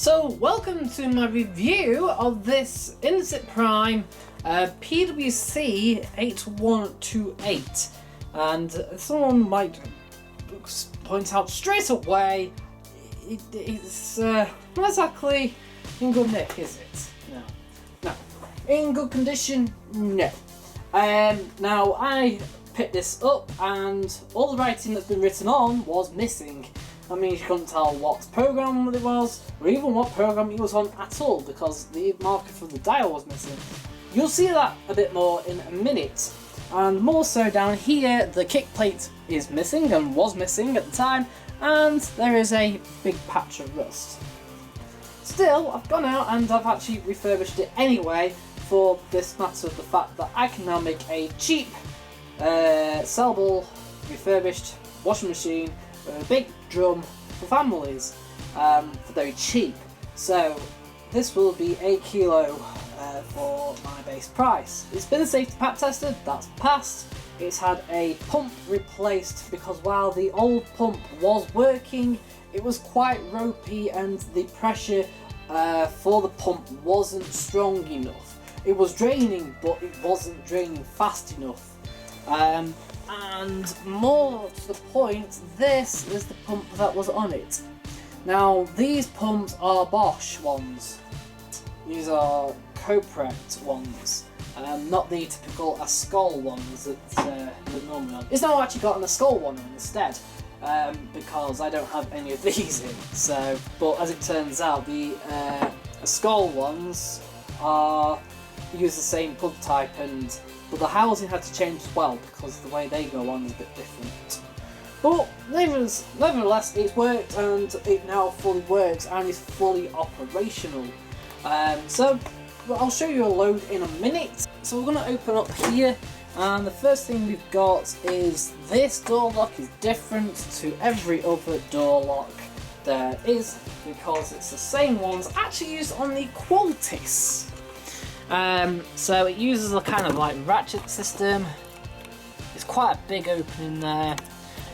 So welcome to my review of this Indesit Prime PWC8128, and someone might point out straight away it's not exactly in good nick, is it? No. In good condition, no. Now I picked this up and all the writing that's been written on was missing. That means you couldn't tell what program it was, or even what program it was on at all, because the marker for the dial was missing. You'll see that a bit more in a minute. And more so down here, the kick plate is missing, and was missing at the time, and there is a big patch of rust. Still, I've gone out and I've actually refurbished it anyway, for this matter of the fact that I can now make a cheap, sellable, refurbished washing machine with a big drum for families for very cheap. So this will be 8 kilo for my base price. It's been safety pack tested, that's passed. It's had a pump replaced because while the old pump was working, it was quite ropey and the pressure for the pump wasn't strong enough. It was draining, but it wasn't draining fast enough. And more to the point, this is the pump that was on it. Now, these pumps are Bosch ones. These are Coprect ones, not the typical Ascol ones that normally on. It's now actually got an Ascol one on instead, because I don't have any of these in. So, but as it turns out, the Ascol ones use the same plug type, but the housing had to change as well because the way they go on is a bit different. But nevertheless, it's worked and it now fully works and is fully operational. So I'll show you a load in a minute. So we're going to open up here, and the first thing we've got is this door lock is different to every other door lock there is because it's the same ones actually used on the aqualtis. So it uses a kind of like ratchet system. It's quite a big opening there.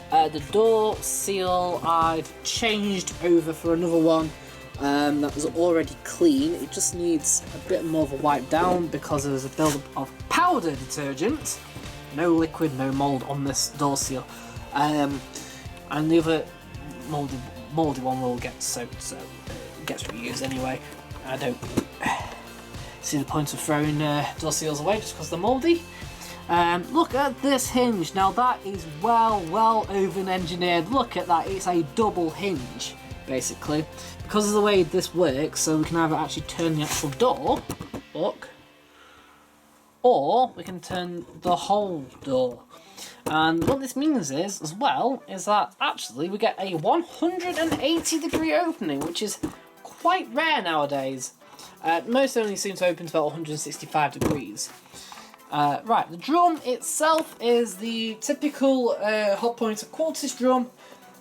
The door seal I've changed over for another one that was already clean. It just needs a bit more of a wipe down because there's a build-up of powder detergent. No liquid, no mould on this door seal. And the other mouldy one will get soaked, so it gets reused anyway. I don't see the point of throwing door seals away just because they're mouldy. Look at this hinge. Now that is well over engineered. Look at that, it's a double hinge basically because of the way this works. So we can either actually turn the actual door, look, or we can turn the whole door. And what this means is, as well, is that actually we get a 180-degree opening, which is quite rare nowadays. Most only seem to open to about 165 degrees. Right, the drum itself is the typical hotpoint aqualtis drum,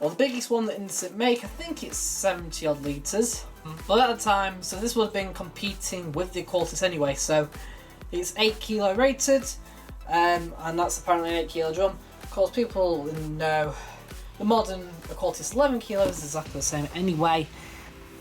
or the biggest one that Indesit make. I think it's 70 odd litres. But at the time, so this would have been competing with the aqualtis anyway, so it's 8 kilo rated, and that's apparently an 8 kilo drum. Of course, people know the modern aqualtis 11 kilos is exactly the same anyway.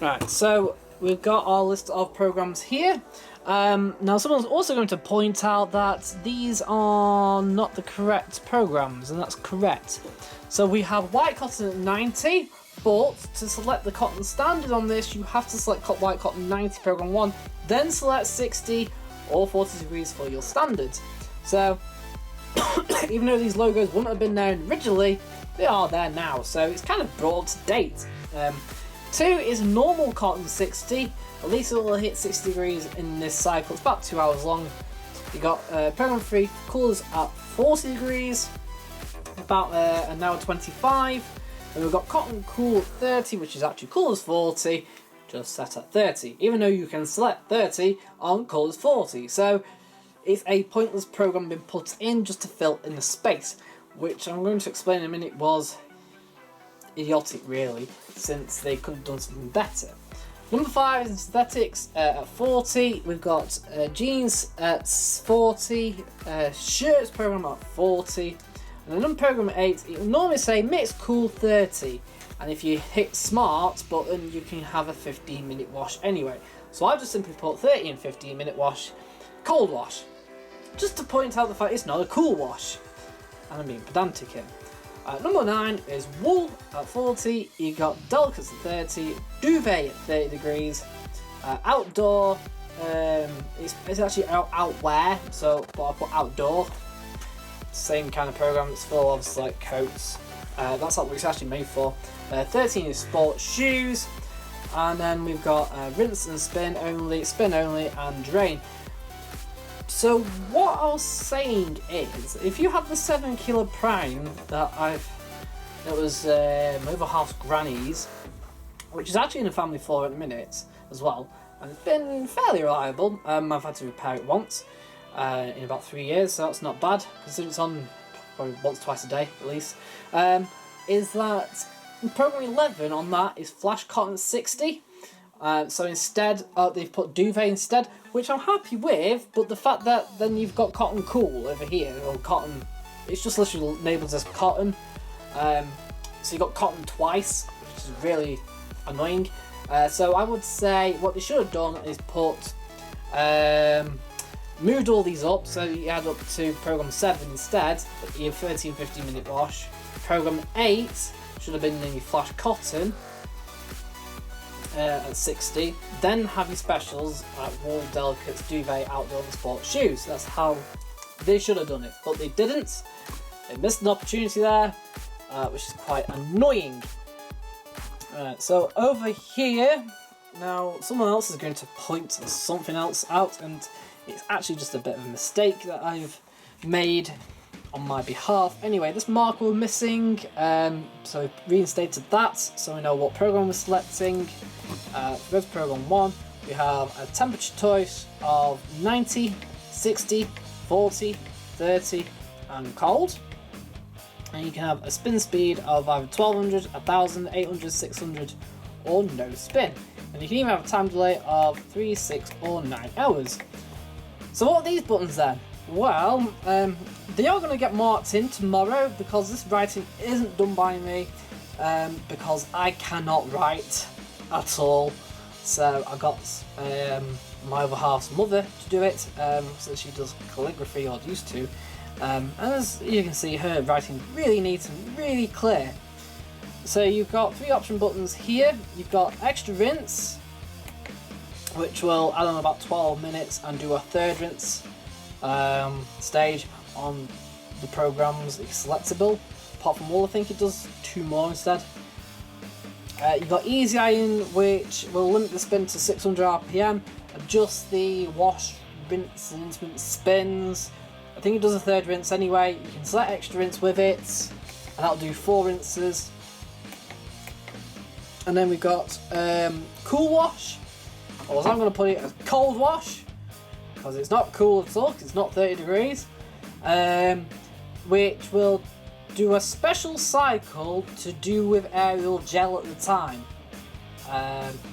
Right, so we've got our list of programs here. Now someone's also going to point out that these are not the correct programs, and that's correct. So we have white cotton at 90, but to select the cotton standard on this, you have to select white cotton 90 program 1, then select 60 or 40 degrees for your standard. So even though these logos wouldn't have been there originally, they are there now, so it's kind of brought up to date. 2 is normal cotton 60, at least it will hit 60 degrees in this cycle. It's about 2 hours long. You got program 3 coolers at 40 degrees, about an hour 25. And we've got cotton cool 30, which is actually cool as 40, just set at 30. Even though you can select 30 on cool as 40, so it's a pointless program being put in just to fill in the space, which I'm going to explain in a minute was idiotic really, since they could have done something better. Number 5 is synthetics at 40. We've got jeans at 40, shirts program at 40, and the number program at 8. It would normally say mixed cool 30, and if you hit smart button you can have a 15-minute wash anyway. So I've just simply put 30 and 15-minute wash, cold wash, just to point out the fact it's not a cool wash, and I'm being pedantic here. Number 9 is wool at 40, you got delicates at 30, duvet at 30 degrees, outdoor, it's actually outwear, so but I put outdoor, same kind of program, it's full of like coats, that's what it's actually made for. 13 is sports shoes, and then we've got rinse and spin only, and drain. So what I was saying is, if you have the 7 kilo prime that was my other half's granny's, which is actually in a family floor at the minute as well, and it's been fairly reliable. I've had to repair it once in about 3 years, so that's not bad, considering it's on probably once, twice a day at least. Is that program 11 on that is flash cotton 60. So instead, they've put duvet instead, which I'm happy with, but the fact that then you've got cotton cool over here, or cotton, it's just literally labelled as cotton. So you got cotton twice, which is really annoying. So I would say what they should have done is put, moved all these up, so you add up to program 7 instead, your 13-15 minute wash. Program 8 should have been in your flash cotton, at 60, then have your specials at wool, delicates, duvet, outdoor and sports shoes. That's how they should have done it, but they didn't. They missed an opportunity there, which is quite annoying. So over here, now someone else is going to point something else out, and it's actually just a bit of a mistake that I've made on my behalf. Anyway, this marker was missing, so we reinstated that so we know what program we're selecting. With program 1 we have a temperature choice of 90, 60, 40, 30 and cold, and you can have a spin speed of either 1200, 1000, 800, 600 or no spin, and you can even have a time delay of 3, 6 or 9 hours. So what are these buttons then? Well, they are going to get marked in tomorrow because this writing isn't done by me, because I cannot write at all. So I got my other half's mother to do it, so she does calligraphy, or used to, and as you can see, her writing really neat and really clear. So you've got 3 option buttons here. You've got extra rinse, which will add on about 12 minutes and do a 3rd rinse stage on the programs it's selectable. Apart from wool, I think it does 2 more instead. You've got easy iron, which will limit the spin to 600 RPM, adjust the wash, rinse and intimate spins. I think it does a 3rd rinse anyway. You can select extra rinse with it, and that'll do 4 rinses. And then we've got cool wash, or as I'm going to put it, as cold wash, because it's not cool at all, because it's not 30 degrees, which will do a special cycle to do with aerial gel at the time.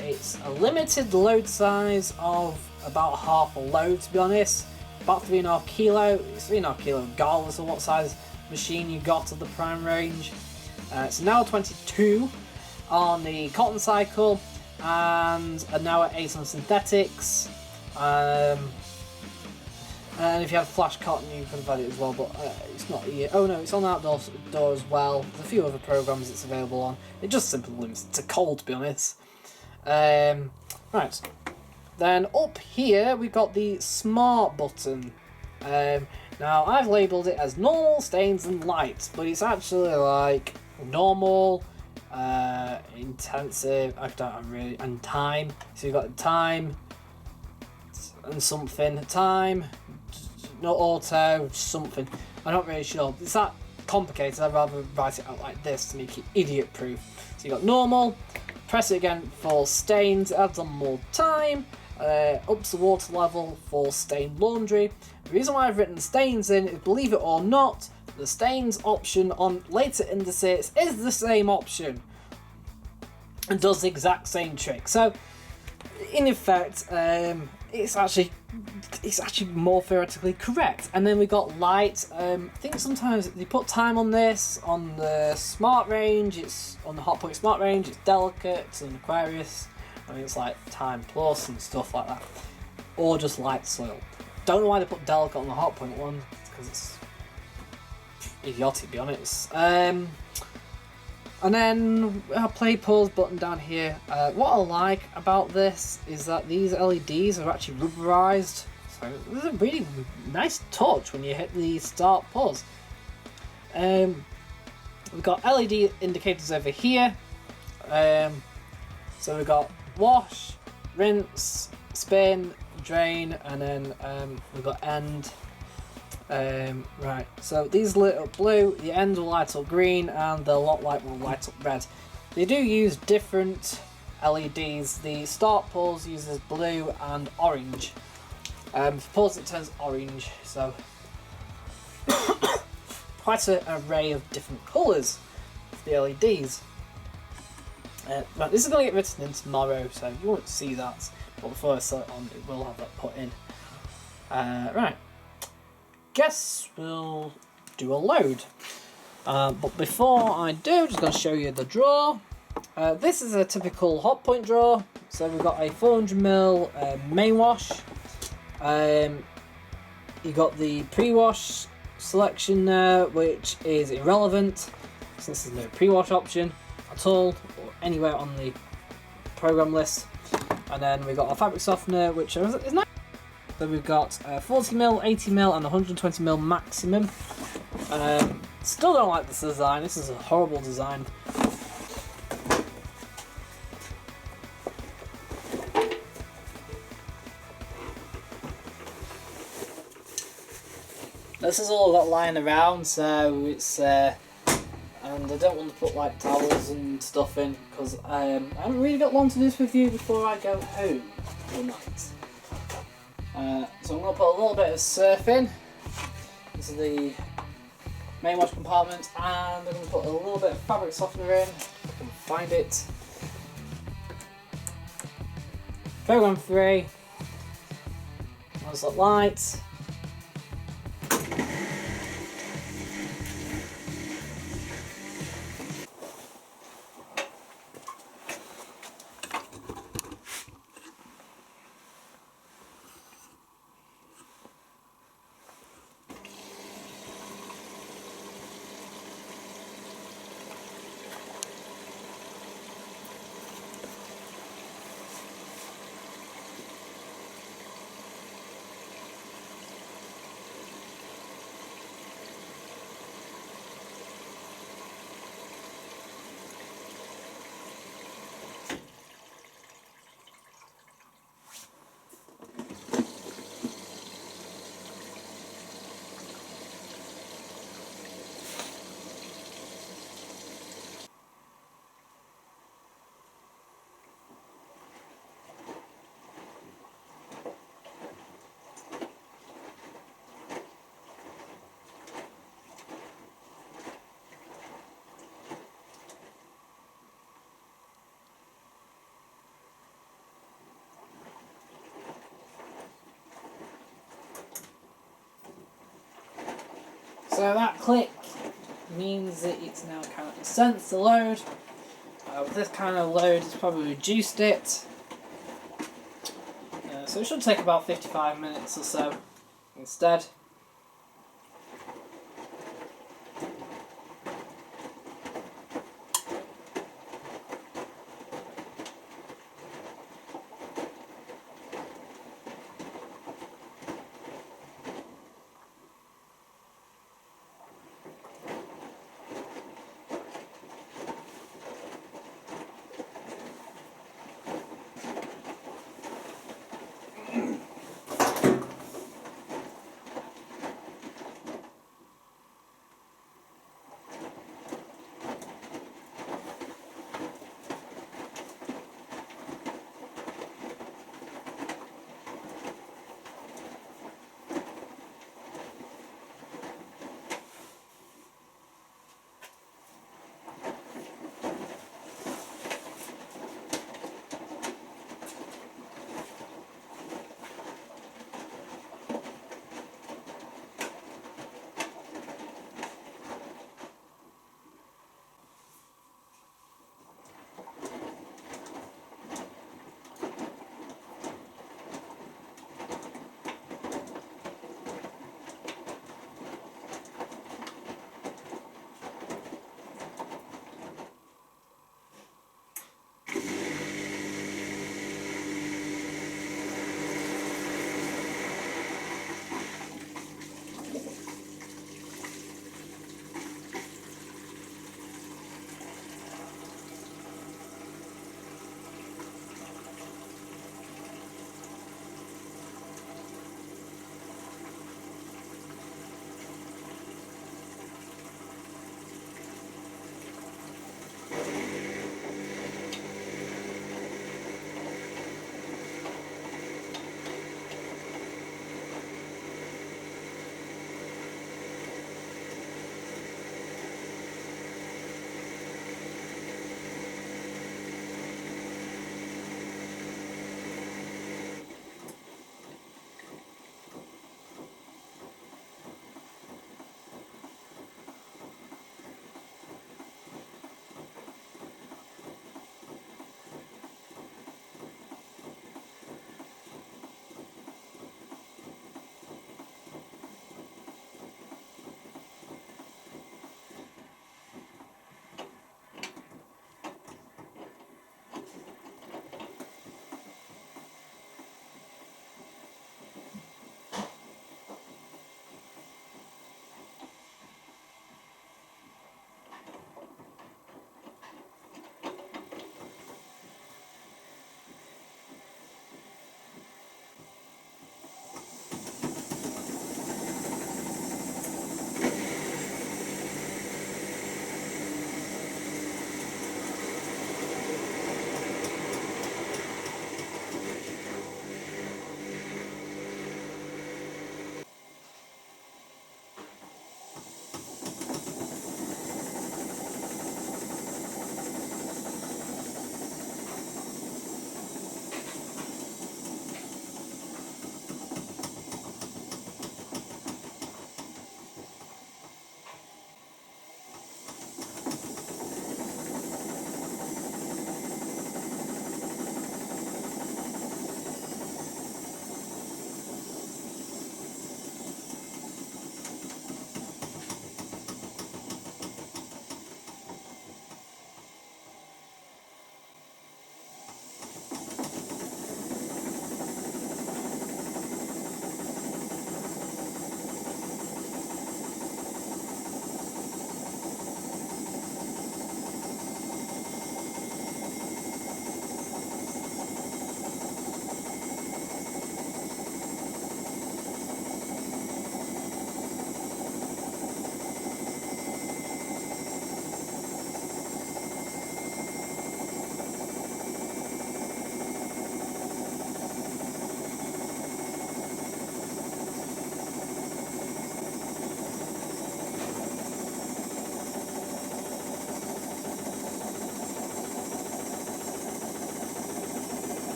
It's a limited load size of about half a load, to be honest, about 3.5 kilo. It's 3.5 kilo regardless of what size machine you got at the prime range. It's an hour 22 on the cotton cycle and an hour 8 on synthetics. And if you had flash cotton, you could have had it as well, but it's not here. Oh no, it's on outdoor as well. There's a few other programs it's available on. It just simply limits it to cold, to be honest. Right. Then up here, we've got the smart button. Now, I've labelled it as normal, stains and light, but it's actually like normal, intensive, and time. So you've got time and something, time, not auto, something. I'm not really sure. It's that complicated. I'd rather write it out like this to make it idiot proof. So you've got normal, press it again for stains, it adds on more time, ups the water level for stained laundry. The reason why I've written stains in is, believe it or not, the stains option on later Indesits is the same option and does the exact same trick. So in effect, it's actually more theoretically correct. And then we got light. I think sometimes they put time on this on the smart range. It's on the hotpoint smart range. It's delicate and Aquarius. I mean, it's like time plus and stuff like that, or just light soil. Don't know why they put delicate on the hotpoint one, because it's idiotic, to be honest. And then our play pause button down here. What I like about this is that these LEDs are actually rubberized, so this is a really nice touch when you hit the start pause. We've got LED indicators over here. So we've got wash, rinse, spin, drain, and then we've got end. Right, so these lit up blue, the end will light up green, and the lot light will light up red. They do use different LEDs. The start pause uses blue and orange. For pause it turns orange, so quite an array of different colours for the LEDs. Right, this is going to get written in tomorrow, so you won't see that, but before I set it on, it will have that put in. Right. Guess we'll do a load. But before I do, I'm just going to show you the drawer. This is a typical hotpoint drawer. So we've got a 400ml main wash. You got the pre-wash selection there, which is irrelevant since there's no pre-wash option at all or anywhere on the program list. And then we've got a fabric softener, which is nice. Then we've got 40ml, 80ml and 120ml maximum. Still don't like this design. This is a horrible design. This is all I've got lying around, so it's and I don't want to put like towels and stuff in because I haven't really got long to do this with you before I go home tonight. So I'm going to put a little bit of surf in into the main wash compartment, and I'm going to put a little bit of fabric softener in, if I can find it. Program 3, muzzle light. So that click means that it's now currently sensed the load. With this kind of load, it's probably reduced it. So it should take about 55 minutes or so instead.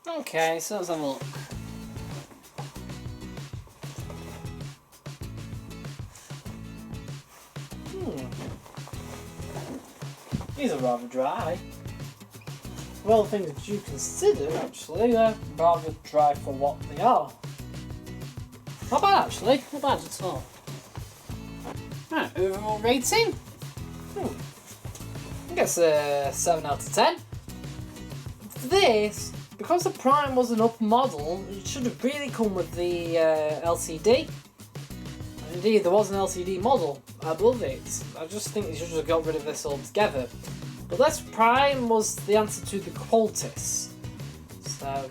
Okay, so let's have a look. These are rather dry. Well, things that you consider, actually, they're rather dry for what they are. Not bad, actually. Not bad at all. Right, overall rating? I guess a 7 out of 10. For this, because the Prime was an up model, it should have really come with the LCD. Indeed, there was an LCD model above it. I just think they should have got rid of this altogether. But this Prime was the answer to the aqualtis. So,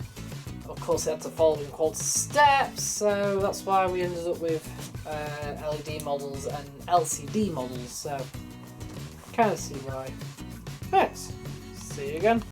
of course, it had to follow in aqualtis steps, so that's why we ended up with LED models and LCD models. So, kind of see why. Thanks. See you again.